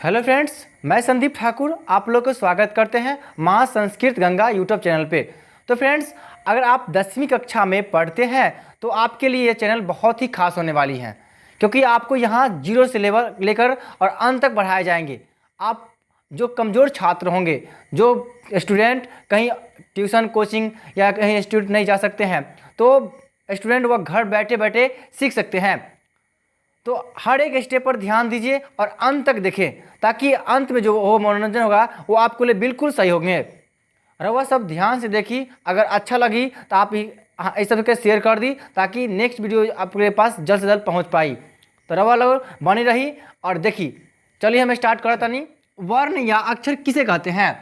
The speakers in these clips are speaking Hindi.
हेलो फ्रेंड्स, मैं संदीप ठाकुर आप लोग को स्वागत करते हैं माँ संस्कृत गंगा यूट्यूब चैनल पे। तो फ्रेंड्स, अगर आप 10वीं कक्षा में पढ़ते हैं तो आपके लिए ये चैनल बहुत ही खास होने वाली है, क्योंकि आपको यहाँ जीरो से लेकर और अंत तक बढ़ाए जाएंगे। आप जो कमज़ोर छात्र होंगे, जो स्टूडेंट कहीं ट्यूशन कोचिंग या कहीं इंस्टीट्यूट नहीं जा सकते हैं, तो स्टूडेंट वह घर बैठे बैठे सीख सकते हैं। तो हर एक स्टेप पर ध्यान दीजिए और अंत तक देखें, ताकि अंत में जो वो मनोरंजन होगा वो आपके लिए बिल्कुल सही होंगे। और वह सब ध्यान से देखी, अगर अच्छा लगी तो आप इस सबके शेयर कर दी, ताकि नेक्स्ट वीडियो आपके पास जल्द से जल्द पहुंच पाई। तो रवा लोग बनी रही और देखी। चलिए हम स्टार्ट करता नहीं। वर्ण या अक्षर किसे कहते हैं?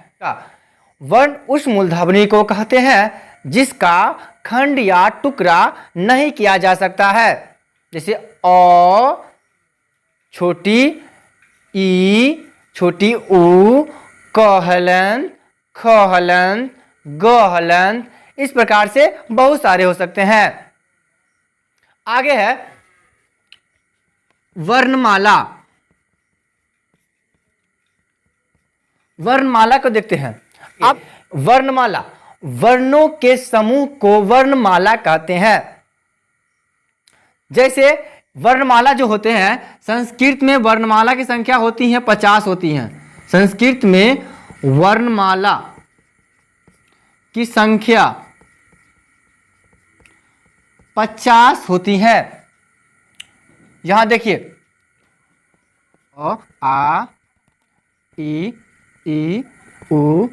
वर्ण उस मूलध्वनि को कहते हैं जिसका खंड या टुकड़ा नहीं किया जा सकता है, जैसे अ, छोटी ई, छोटी ऊ, क हलंत, ख हलंत, ग हलंत, इस प्रकार से बहुत सारे हो सकते हैं। आगे है वर्णमाला। वर्णमाला को देखते हैं। अब वर्णमाला, वर्णों के समूह को वर्णमाला कहते हैं। जैसे वर्णमाला जो होते हैं, संस्कृत में वर्णमाला की संख्या होती है 50 होती हैं। संस्कृत में वर्णमाला की संख्या 50 होती है। यहां देखिए, अ, आ, ई, उ,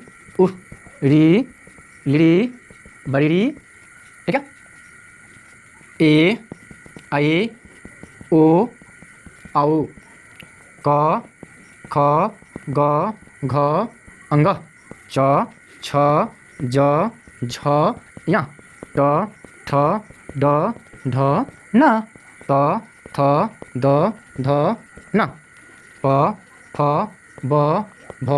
री, ली, बड़ी, ठीक है, ए, आई, ओ, औ, क, ख, ग, घ, अंग, च, छ, ज, झ, य, ट, ठ, ड, ढ, न, त, थ, द, ध, न, प, फ, ब, भ,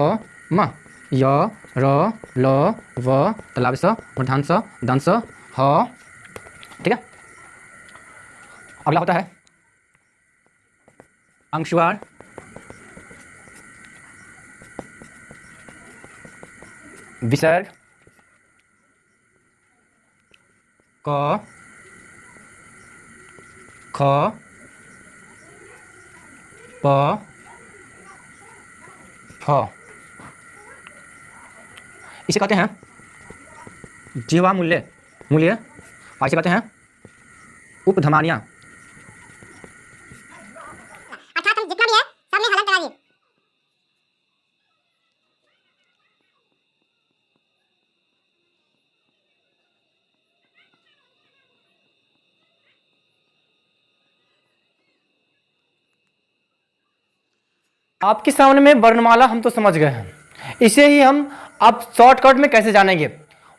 म, य, र, ल, व, तालाब स, मूर्धांश स, दंश ह, ठीक है। अगला होता है अंशवार। विसर्ग, क, ख, प, फ, इसे कहते हैं जीवा मूल्य मूल्य और इसे कहते हैं उपधमानियां। अर्थात हम जितना भी है सब में हलन करा दिए। आपके सामने में वर्णमाला हम तो समझ गए हैं, इसे ही हम अब शॉर्टकट में कैसे जानेंगे।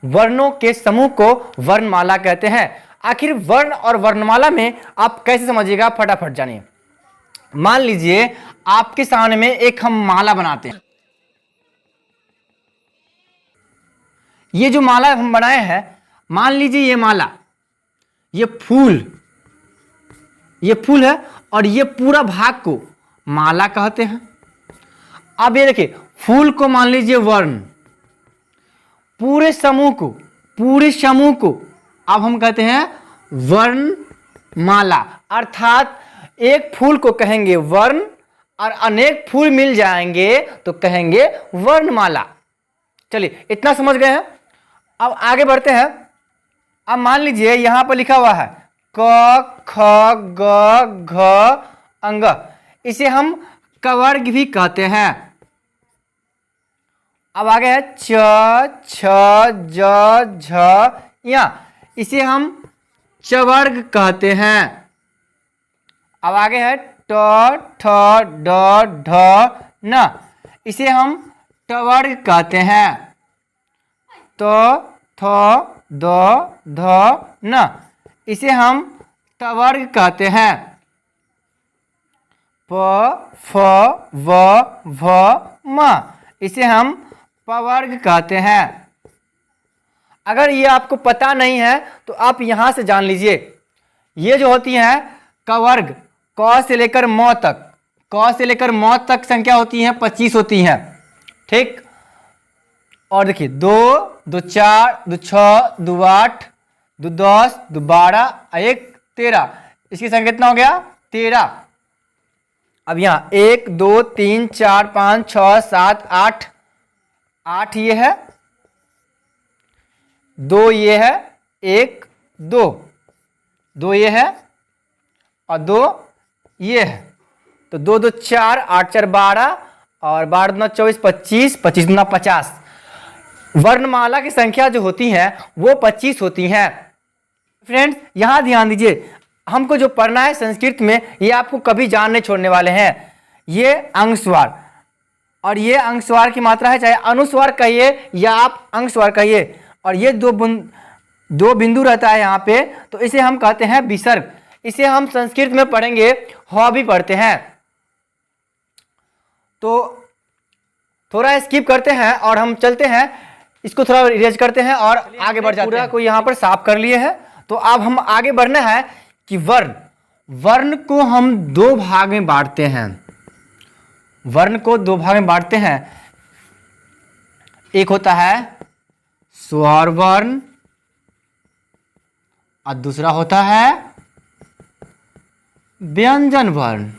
वर्णों के समूह को वर्णमाला कहते हैं। आखिर वर्ण और वर्णमाला में आप कैसे समझिएगा, फटाफट जानिए। मान लीजिए आपके सामने में एक हम माला बनाते हैं। ये जो माला हम बनाए हैं, मान लीजिए ये माला, ये फूल है और ये पूरा भाग को माला कहते हैं। अब ये देखिए, फूल को मान लीजिए वर्ण, पूरे समूह को अब हम कहते हैं वर्णमाला। अर्थात एक फूल को कहेंगे वर्ण और अनेक फूल मिल जाएंगे तो कहेंगे वर्णमाला। चलिए, इतना समझ गए हैं। अब आगे बढ़ते हैं। अब मान लीजिए यहां पर लिखा हुआ है क, ख, ग, घ, अंग, इसे हम कवर्ग भी कहते हैं। अब आगे है च, छ, ज, झ, या, इसे हम चवर्ग कहते हैं। अब आगे है ट, ठ, ड, ढ, न, इसे हम टवर्ग कहते हैं। तो थ, द, ध, न, इसे हम टवर्ग कहते हैं। प, फ, व, भ, म, इसे हम पवर्ग कहते हैं। अगर ये आपको पता नहीं है तो आप यहां से जान लीजिए। ये जो होती हैं कवर्ग, क से लेकर म तक, क से लेकर म तक संख्या होती है 25 होती हैं, ठीक। और देखिए 2, 2 4, 2 6, 2 8, 2 10, 2 12, 1 13, इसकी संख्या कितना हो गया 13। अब यहाँ 1 2 3 4 5 6 7 8, 8 ये है, 2 ये है, 1 2, 2 ये है और 2 ये है। तो 2 2 4, 8 4 12 और 12 दूना 24, 25, 25 दूना 50। वर्णमाला की संख्या जो होती है वो 25 होती हैं। फ्रेंड्स यहाँ ध्यान दीजिए, हमको जो पढ़ना है संस्कृत में ये आपको कभी जान नहीं छोड़ने वाले हैं। ये अंगस्वर और ये अंगस्वर की मात्रा है, चाहे अनुस्वर कहिए या आप अंगस्वर कहिए, और ये दो बिंदु रहता है यहाँ पे, तो इसे हम कहते हैं विसर्ग। इसे हम संस्कृत में पढ़ेंगे, ह भी पढ़ते हैं। तो थोड़ा स्किप करते हैं और हम चलते हैं, इसको थोड़ा रिवाइज करते हैं और आगे बढ़ जाते हैं। पूरा को यहाँ पर साफ कर लिए हैं, तो अब हम आगे बढ़ना है कि वर्ण को हम दो भाग में बांटते हैं। वर्ण को दो भाग में बांटते हैं, एक होता है स्वर वर्ण और दूसरा होता है व्यंजन वर्ण।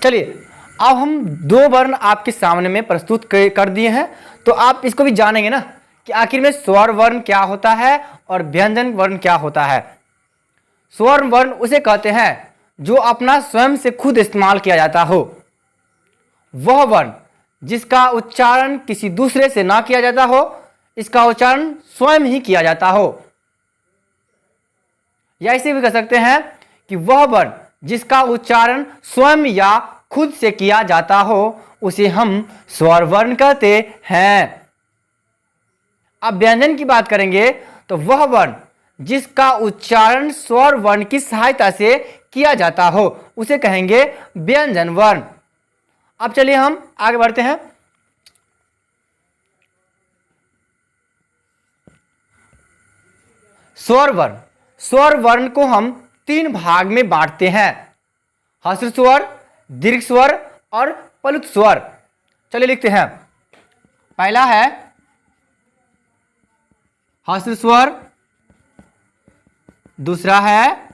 चलिए अब हम दो वर्ण आपके सामने में प्रस्तुत कर दिए हैं, तो आप इसको भी जानेंगे ना कि आखिर में स्वर वर्ण क्या होता है और व्यंजन वर्ण क्या होता है। स्वर वर्ण उसे कहते हैं जो अपना स्वयं से खुद इस्तेमाल किया जाता हो। वह वर्ण जिसका उच्चारण किसी दूसरे से ना किया जाता हो, इसका उच्चारण स्वयं ही किया जाता हो। या इसे भी कह सकते हैं कि वह वर्ण जिसका उच्चारण स्वयं या खुद से किया जाता हो, उसे हम स्वर वर्ण कहते हैं। अब व्यंजन की बात करेंगे तो वह वर्ण जिसका उच्चारण स्वर वर्ण की सहायता से किया जाता हो, उसे कहेंगे व्यंजन वर्ण। अब चलिए हम आगे बढ़ते हैं। स्वर वर्ण को हम तीन भाग में बांटते हैं, ह्रस्व स्वर, दीर्घ स्वर और प्लुत स्वर। चलिए लिखते हैं। पहला है ह्रस्व स्वर, दूसरा है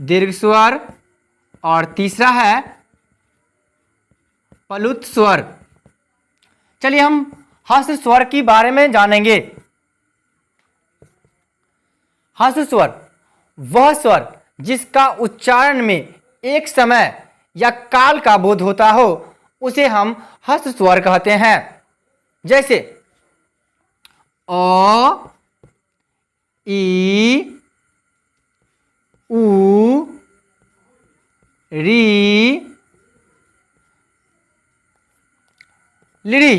दीर्घ स्वर और तीसरा है प्लुत स्वर। चलिए हम ह्रस्व स्वर के बारे में जानेंगे। ह्रस्व स्वर वह स्वर जिसका उच्चारण में एक समय या काल का बोध होता हो, उसे हम ह्रस्व स्वर कहते हैं। जैसे अ, ई, उ, री, लिरी।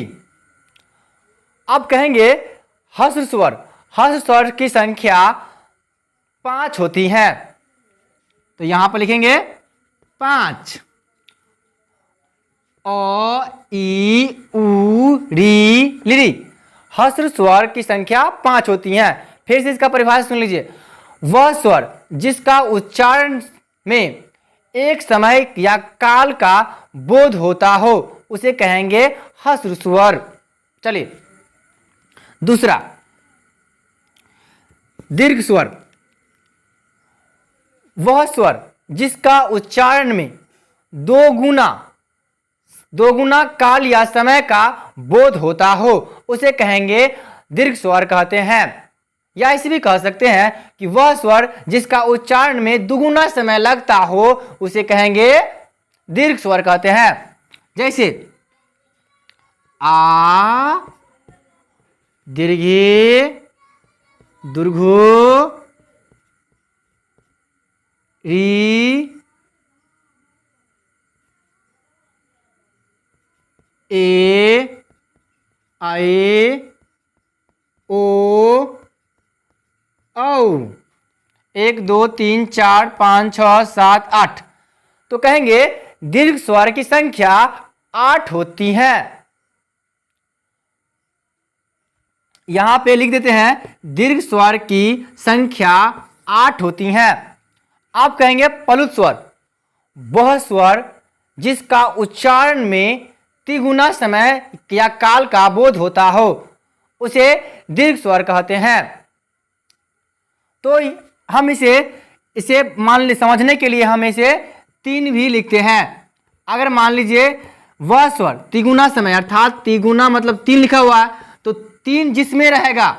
अब कहेंगे ह्रस्व स्वर की संख्या 5 होती है, तो यहां पर लिखेंगे 5। अ, ई, उ, री, लिरी। ह्रस्व स्वर की संख्या 5 होती है। फिर से इसका परिभाषा सुन लीजिए। वह स्वर जिसका उच्चारण में एक समय या काल का बोध होता हो, उसे कहेंगे ह्रस्व स्वर। चलिए दूसरा दीर्घ स्वर। वह स्वर जिसका उच्चारण में दो गुना काल या समय का बोध होता हो, उसे कहेंगे दीर्घ स्वर कहते हैं। या इसे भी कह सकते हैं कि वह स्वर जिसका उच्चारण में दुगुना समय लगता हो, उसे कहेंगे दीर्घ स्वर कहते हैं। जैसे आ, दीर्घी, दुर्घु, री, ए, आई, ओ, औ। 1 2 3 4 5 6 7 8। तो कहेंगे दीर्घ स्वर की संख्या 8 होती है। यहां पे लिख देते हैं दीर्घ स्वर की संख्या 8 होती हैं। आप कहेंगे प्लुत स्वर, वह स्वर जिसका उच्चारण में तिगुना समय या काल का बोध होता हो उसे दीर्घ स्वर कहते हैं। तो हम इसे मान ली समझने के लिए हम इसे 3 भी लिखते हैं। अगर मान लीजिए वह स्वर तिगुना समय अर्थात तिगुना मतलब 3 लिखा हुआ है, तो 3 जिसमें रहेगा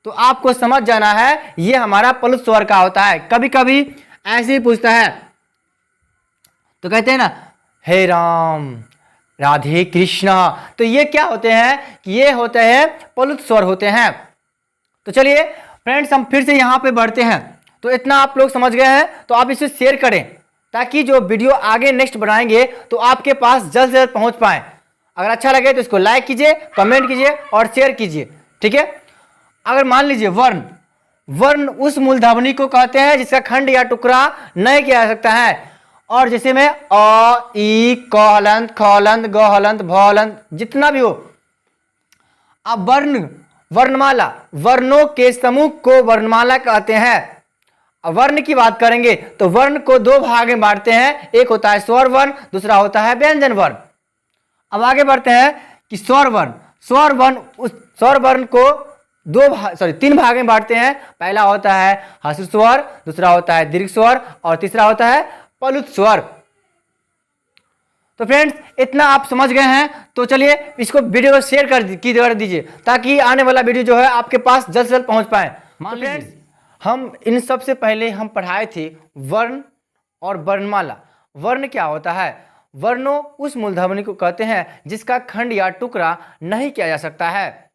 तो आपको समझ जाना है ये हमारा प्लुत स्वर का होता है। कभी कभी ऐसे ही पूछता है तो कहते हैं ना हे राम राधे कृष्ण, तो ये क्या होते हैं कि ये होते हैं प्लुत स्वर होते हैं। तो चलिए फ्रेंड्स हम फिर से यहाँ पे बढ़ते हैं। तो इतना आप लोग समझ गए हैं तो आप इसे शेयर करें ताकि जो वीडियो आगे नेक्स्ट बनाएंगे तो आपके पास जल्द से जल्द पहुंच पाए। अगर अच्छा लगे तो इसको लाइक कीजिए, कमेंट कीजिए और शेयर कीजिए, ठीक है। अगर मान लीजिए वर्ण, वर्ण उस मूलध्वनि को कहते हैं जिसका खंड या टुकड़ा नहीं किया जा सकता है। और जैसे में अ ई क हलंत ख हलंत ग हलंत भ हलंत जितना भी हो। अब वर्ण, वर्णमाला, वर्णों के समूह को वर्णमाला कहते हैं। वर्ण की बात करेंगे तो वर्ण को 2 भाग में बांटते हैं, एक होता है स्वर वर्ण, दूसरा होता है व्यंजन वर्ण। अब आगे बढ़ते हैं कि स्वर वर्ण, स्वर वर्ण उस स्वर वर्ण को 3 भाग में बांटते हैं। पहला होता है ह्रस्व स्वर, दूसरा होता है दीर्घ स्वर और तीसरा होता है प्लुत स्वर। तो फ्रेंड्स इतना आप समझ गए हैं तो चलिए इसको वीडियो को शेयर कर दीजिए ताकि आने वाला वीडियो जो है आपके पास जल्द से जल्द पहुंच पाए। मान लीजिए हम इन सब से पहले हम पढ़ाए थे वर्ण और वर्णमाला। वर्ण क्या होता है? वर्णों उस मूलध्वनि को कहते हैं जिसका खंड या टुकड़ा नहीं किया जा सकता है।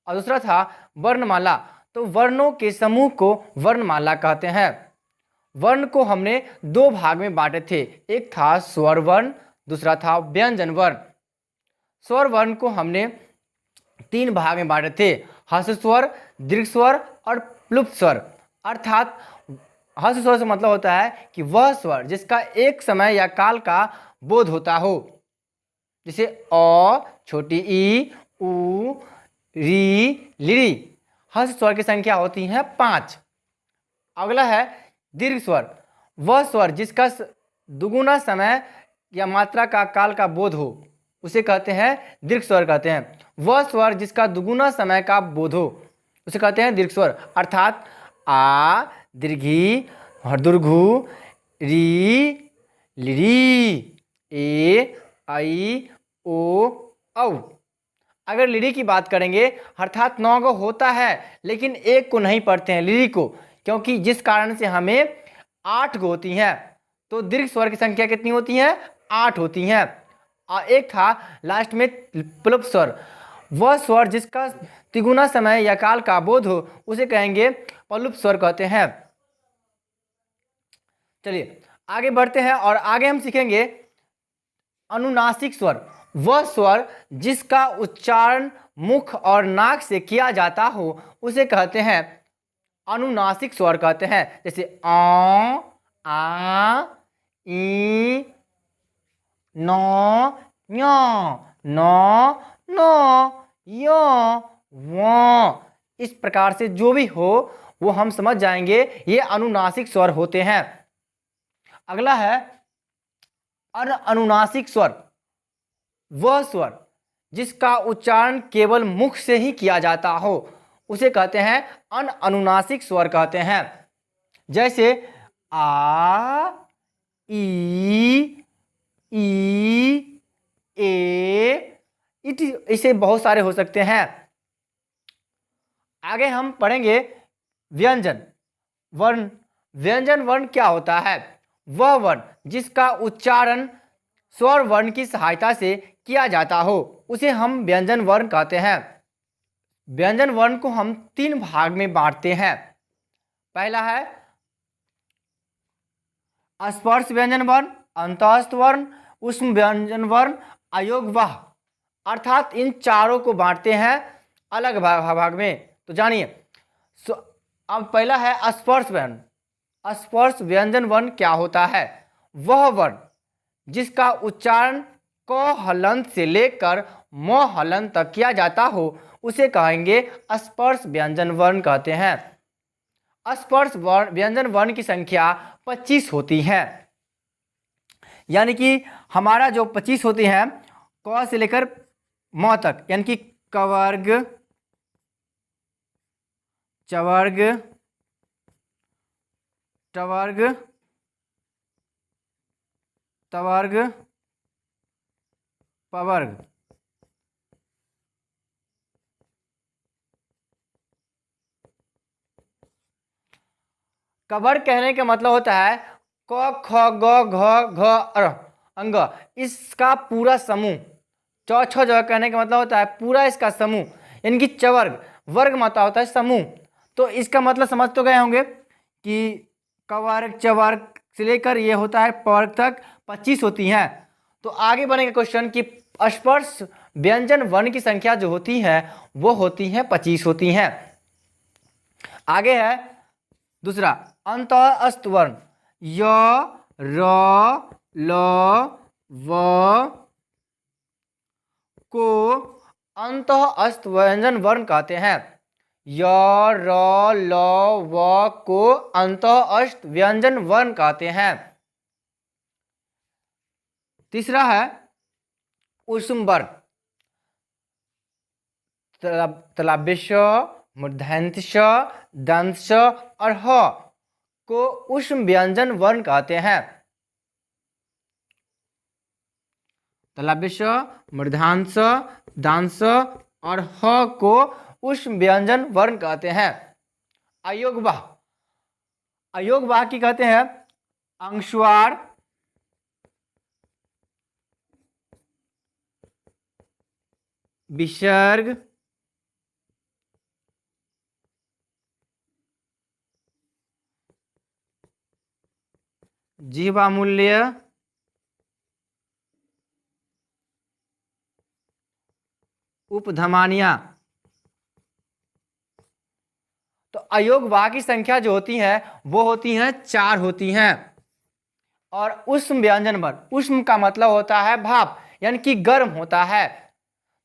और दूसरा था वर्णमाला, तो वर्णों के समूह को वर्णमाला कहते हैं। वर्ण को हमने 2 भाग में बांटे थे, एक था स्वर वर्ण, दूसरा था व्यंजन वर्ण। स्वर वर्ण को हमने 3 भाग में बांटे थे, ह्रस्व स्वर, दीर्घ स्वर और प्लुत स्वर। अर्थात ह्रस्व स्वर से मतलब होता है कि वह स्वर जिसका एक समय या काल का बोध होता हो, जैसे अ, छोटी ई, उ, री, लिरी। ह्रस्व स्वर की संख्या होती है 5। अगला है दीर्घ स्वर, वह स्वर जिसका दुगुना समय या मात्रा का काल का बोध हो उसे कहते हैं दीर्घ स्वर कहते हैं। वह स्वर जिसका दुगुना समय का बोध हो उसे कहते हैं दीर्घ स्वर। अर्थात आ, दीर्घी, हर्दुर्घु, री, लिरी, ए, आई, ओ, औ। अगर लिरी की बात करेंगे अर्थात 9 गो होता है लेकिन एक को नहीं पढ़ते हैं लिरी को, क्योंकि जिस कारण से हमें 8 गो होती हैं। तो दीर्घ स्वर की संख्या कितनी होती है? 8 होती हैं। और एक था लास्ट में प्लुत स्वर, वह स्वर जिसका तिगुना समय या काल का बोध हो उसे कहेंगे प्लुत स्वर कहते हैं। चलिए आगे बढ़ते हैं और आगे हम सीखेंगे अनुनासिक स्वर, वह स्वर जिसका उच्चारण मुख और नाक से किया जाता हो उसे कहते हैं अनुनासिक स्वर कहते हैं। जैसे आ, ई, नो, ञ, नो, नो, यो, वो। इस प्रकार से जो भी हो वो हम समझ जाएंगे ये अनुनासिक स्वर होते हैं। अगला है अनुनासिक स्वर, वह स्वर जिसका उच्चारण केवल मुख से ही किया जाता हो उसे कहते हैं अनुनासिक स्वर कहते हैं। जैसे आ, ई, ए, इसे बहुत सारे हो सकते हैं। आगे हम पढ़ेंगे व्यंजन वर्ण। व्यंजन वर्ण क्या होता है? वह वर्ण जिसका उच्चारण स्वर वर्ण की सहायता से किया जाता हो उसे हम व्यंजन वर्ण कहते हैं। व्यंजन वर्ण को हम 3 भाग में बांटते हैं। पहला है स्पर्श व्यंजन वर्ण, अंतःस्थ वर्ण, ऊष्म व्यंजन वर्ण, अयोगवाह। अर्थात इन चारों को बांटते हैं अलग भाग में। तो जानिए अब पहला है स्पर्श वर्ण। स्पर्श व्यंजन वर्ण क्या होता है? वह वर्ण जिसका उच्चारण क हलंत से लेकर म हलंत तक किया जाता हो उसे कहेंगे स्पर्श व्यंजन वर्ण कहते हैं। स्पर्श व्यंजन वर्ण की संख्या 25 होती हैं। यानी कि हमारा जो 25 होती हैं क से लेकर म तक, यानी कि कवर्ग, चवर्ग, टवर्ग, तवर्ग, पवर्ग। कवर्ग कहने का मतलब होता है क ख ग घ घ र अंग, इसका पूरा समूह। चौ छ जगह कहने का मतलब होता है पूरा इसका समूह, यानी कि चवर्ग। वर्ग मतलब होता है समूह। तो इसका मतलब समझ तो गए होंगे कि कवर्ग चवर्ग से लेकर ये होता है पवर्ग तक 25 होती हैं। तो आगे बढ़ेगा क्वेश्चन कि स्पर्श व्यंजन वर्ण की संख्या जो होती है वो होती है 25 होती हैं। आगे है दूसरा अंतःस्थ वर्ण, य र ल व को अंतःस्थ व्यंजन वर्ण कहते हैं। य र ल व को अंतःस्थ व्यंजन वर्ण कहते हैं। तीसरा है ऊष्म वर्ण, तलाभ्य श, मूर्धन्य श, दंत श और ह को ऊष्म व्यंजन वर्ण कहते हैं। तलाभ्य श, मूर्धन्य श, दंत श और ह को ऊष्म व्यंजन वर्ण कहते हैं। अयोगवाह, अयोगवाह की कहते हैं अंशवार, विसर्ग, जीवामूल्य, उपधमानिया। तो अयोगवाह की संख्या जो होती है वो होती हैं 4 होती हैं। और उष्म व्यंजन वर्ण, उष्म का मतलब होता है भाप, यानी कि गर्म होता है।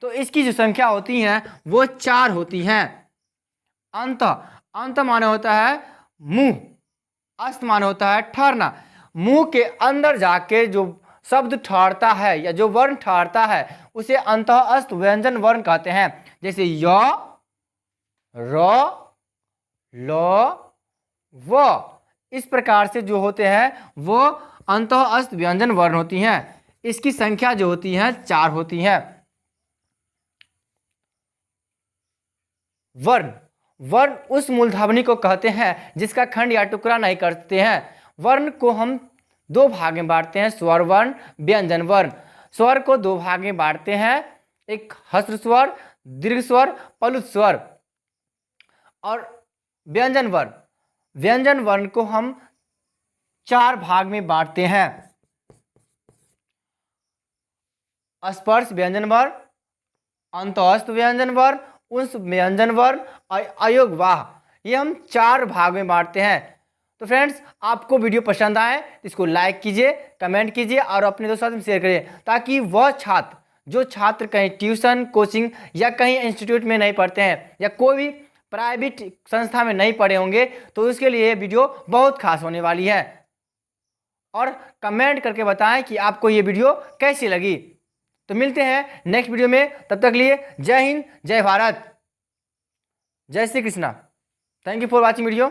तो इसकी जो संख्या होती है वो 4 होती हैं। अंत, अंत माने होता है मुंह, अस्त माने होता है ठहरना। मुंह के अंदर जाके जो शब्द ठहरता है या जो वर्ण ठहरता है उसे अंतःस्थ व्यंजन वर्ण कहते हैं। जैसे य, र, ल, व, इस प्रकार से जो होते हैं वो अंतःस्थ व्यंजन वर्ण होती हैं। इसकी संख्या जो होती है 4 होती है। वर्ण, वर्ण उस मूलध्वनि को कहते हैं जिसका खंड या टुकड़ा नहीं करते हैं। वर्ण को हम 2 भाग में बांटते हैं, स्वर वर्ण, व्यंजन वर्ण। स्वर को 2 भाग में बांटते हैं, एक ह्रस्व स्वर, दीर्घ स्वर, प्लुत स्वर। और व्यंजन वर्ण, व्यंजन वर्ण को हम 4 भाग में बांटते हैं, स्पर्श व्यंजन वर्ण, अंतःस्थ व्यंजन वर्ण, उस व्यंजन वर्ण और अयोगवाह। ये हम 4 भाग में बांटते हैं। तो फ्रेंड्स, आपको वीडियो पसंद आए तो इसको लाइक कीजिए, कमेंट कीजिए और अपने दोस्तों के साथ शेयर करिए, ताकि वह छात्र जो छात्र कहीं ट्यूशन, कोचिंग या कहीं इंस्टीट्यूट में नहीं पढ़ते हैं या कोई भी प्राइवेट संस्था में नहीं पढ़े होंगे तो उसके लिए ये वीडियो बहुत खास होने वाली है। और कमेंट करके बताएं कि आपको ये वीडियो कैसी लगी। तो मिलते हैं नेक्स्ट वीडियो में, तब तक लिए जय हिंद, जय भारत, जय Shri Krishna. Thank you for watching video.